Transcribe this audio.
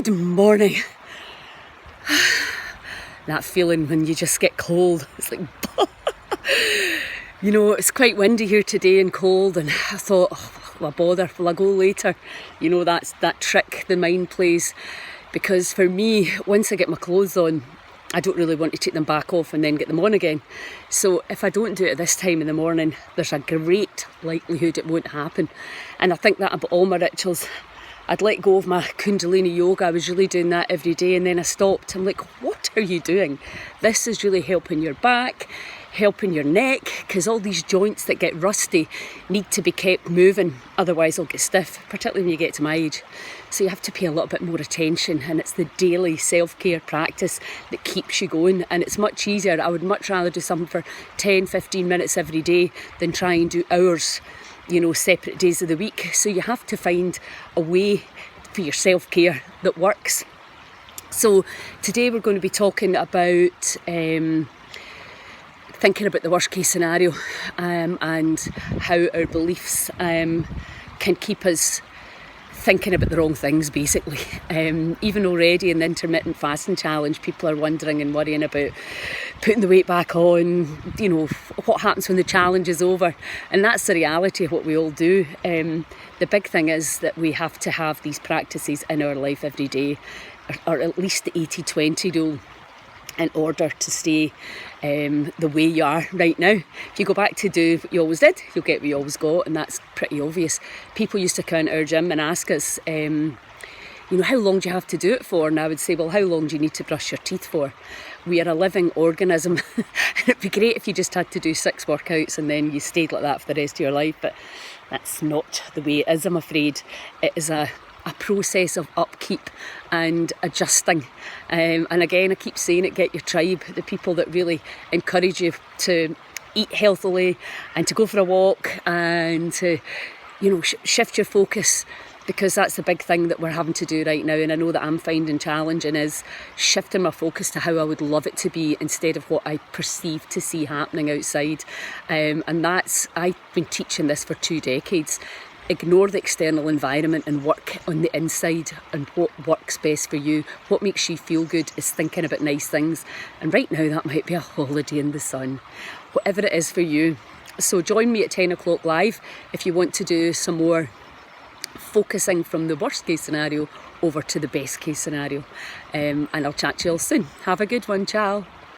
Good morning. That feeling when you just get cold. It's like, it's quite windy here today and cold, and I thought, well, bother, will I go later? That's that trick the mind plays. Because for me, once I get my clothes on, I don't really want to take them back off and then get them on again. So if I don't do it at this time in the morning, there's a great likelihood it won't happen. And I think that about all my rituals. I'd let go of my Kundalini yoga. I was really doing that every day, and then I stopped. I'm like, what are you doing? This is really helping your back, helping your neck, because all these joints that get rusty need to be kept moving, otherwise they'll get stiff, particularly when you get to my age. So you have to pay a little bit more attention, and it's the daily self-care practice that keeps you going, and it's much easier. I would much rather do something for 10-15 minutes every day than try and do hours, separate days of the week. So you have to find a way for your self-care that works. So today we're going to be talking about thinking about the worst case scenario, and how our beliefs can keep us thinking about the wrong things, basically. Even already in the intermittent fasting challenge, people are wondering and worrying about putting the weight back on, what happens when the challenge is over. And that's the reality of what we all do. The big thing is that we have to have these practices in our life every day, or at least the 80-20 rule, in order to stay the way you are right now. If you go back to do what you always did, you'll get what you always got, and that's pretty obvious. People used to come into our gym and ask us, how long do you have to do it for? And I would say, well, how long do you need to brush your teeth for? We are a living organism. And it'd be great if you just had to do 6 workouts and then you stayed like that for the rest of your life, but that's not the way it is, I'm afraid. It is a process of upkeep and adjusting, and again, I keep saying it, get your tribe, the people that really encourage you to eat healthily and to go for a walk and to shift your focus, because that's the big thing that we're having to do right now. And I know that I'm finding challenging is shifting my focus to how I would love it to be instead of what I perceive to see happening outside, and that's, I've been teaching this for 2 decades. Ignore the external environment and work on the inside, and what works best for you, what makes you feel good, is thinking about nice things. And right now that might be a holiday in the sun, whatever it is for you. So join me at 10 o'clock live if you want to do some more focusing from the worst case scenario over to the best case scenario, and I'll chat to you all soon. Have a good one. Ciao.